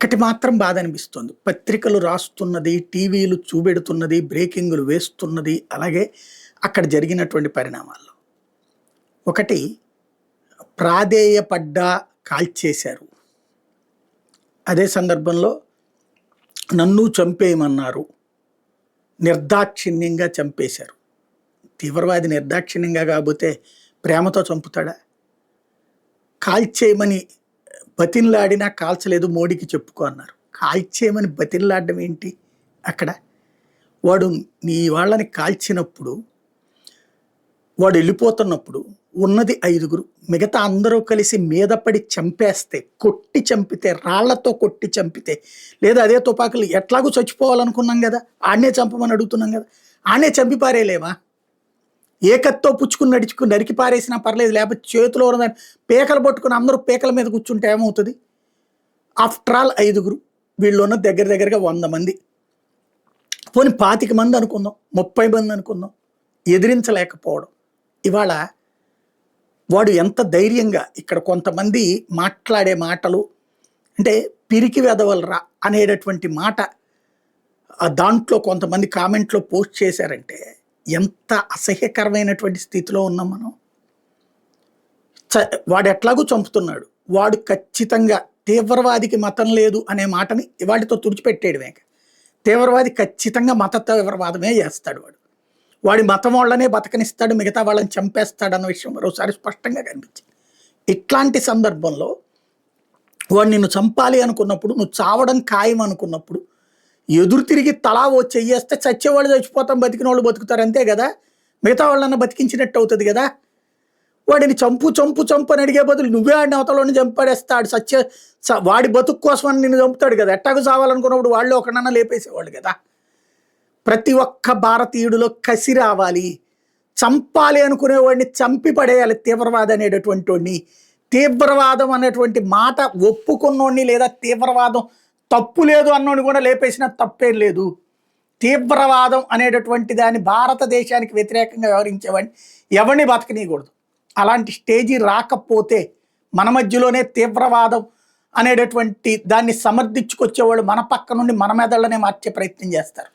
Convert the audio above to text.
ఒక్కటి మాత్రం బాధ అనిపిస్తుంది. పత్రికలు రాస్తున్నది, టీవీలు చూపెడుతున్నది, బ్రేకింగులు వేస్తున్నది, అలాగే అక్కడ జరిగినటువంటి పరిణామాల్లో. ఒకటి ప్రాధేయపడ్డా కాల్చేశారు. అదే సందర్భంలో నన్ను చంపేయమన్నారు. నిర్దాక్షిణ్యంగా చంపేశారు. తీవ్రవాది నిర్దాక్షిణ్యంగా కాకపోతే ప్రేమతో చంపుతాడా? కాల్చేయమని బతిన్లాడినా కాల్చలేదు, మోడీకి చెప్పుకో అన్నారు. కాల్చేయమని బతిన్లాడడం ఏంటి అక్కడ? వాడు నీ వాళ్ళని కాల్చినప్పుడు, వాడు వెళ్ళిపోతున్నప్పుడు ఉన్నది 5గురు, మిగతా అందరూ కలిసి మీద పడి చంపేస్తే, కొట్టి చంపితే, రాళ్లతో కొట్టి చంపితే, లేదా అదే తుపాకులు ఎట్లాగూ చచ్చిపోవాలనుకున్నాం కదా, ఆడనే చంపమని అడుగుతున్నాం కదా, ఆడనే చంపి పారేలేమా? ఏకత్తో పుచ్చుకుని నరికి పారేసినా పర్లేదు, లేకపోతే చేతిలో ఉన్నదాన్ని పేకలు పట్టుకుని అందరూ పేకల మీద కూర్చుంటే ఏమవుతుంది? ఆఫ్టర్ ఆల్ 5గురు, వీళ్ళు ఉన్న దగ్గరగా 100 మంది, పోనీ 25 మంది అనుకుందాం, 30 మంది అనుకుందాం, ఎదిరించలేకపోవడం. ఇవాళ వాడు ఎంత ధైర్యంగా ఇక్కడ కొంతమంది మాట్లాడే మాటలు అంటే పిరికి వెదవలరా అనేటటువంటి మాట దాంట్లో కొంతమంది కామెంట్లో పోస్ట్ చేశారంటే ఎంత అసహ్యకరమైనటువంటి స్థితిలో ఉన్నాం మనం. వాడు ఎట్లాగూ చంపుతున్నాడు, వాడు ఖచ్చితంగా తీవ్రవాదికి మతం లేదు అనే మాటని వాటితో తుడిచిపెట్టేయడమే. తీవ్రవాది ఖచ్చితంగా మత తీవ్రవాదమే చేస్తాడు. వాడి మతం వాళ్ళనే బతకనిస్తాడు, మిగతా వాళ్ళని చంపేస్తాడు అన్న విషయం మరోసారి స్పష్టంగా కనిపించింది. ఇట్లాంటి సందర్భంలో వాడు నిన్ను చంపాలి అనుకున్నప్పుడు, నువ్వు చావడం ఖాయం అనుకున్నప్పుడు ఎదురు తిరిగి తలా ఓ చెయ్యేస్తే చచ్చేవాళ్ళు చచ్చిపోతాం, బతికిన వాళ్ళు బతుకుతారు, అంతే కదా. మిగతా వాళ్ళన్నా బతికించినట్టు అవుతుంది కదా. వాడిని చంపు అని అడిగే బదులు నువ్వే ఆడిన అవతలని చంపాడేస్తాడు. వాడి బతుకు కోసం అని నిన్ను చంపుతాడు కదా. ఎట్టాకు చావాలనుకున్నప్పుడు వాళ్ళు ఒకనన్నా లేపేసేవాళ్ళు కదా. ప్రతి ఒక్క భారతీయుడిలో కసి రావాలి. చంపాలి అనుకునేవాడిని చంపి పడేయాలి తీవ్రవాదం అనేటటువంటి వాడిని. తీవ్రవాదం అనేటువంటి మాట ఒప్పుకున్నోడిని లేదా తీవ్రవాదం తప్పు లేదు అన్నోడిని కూడా లేపేసినా తప్పేం లేదు. తీవ్రవాదం అనేటటువంటి దాన్ని భారతదేశానికి వ్యతిరేకంగా వ్యవహరించేవాడిని ఎవరిని బతకనీయకూడదు. అలాంటి స్టేజీ రాకపోతే మన మధ్యలోనే తీవ్రవాదం అనేటటువంటి దాన్ని సమర్థించుకొచ్చేవాళ్ళు మన పక్క నుండి మన మెదళ్ళనే మార్చే ప్రయత్నం చేస్తారు.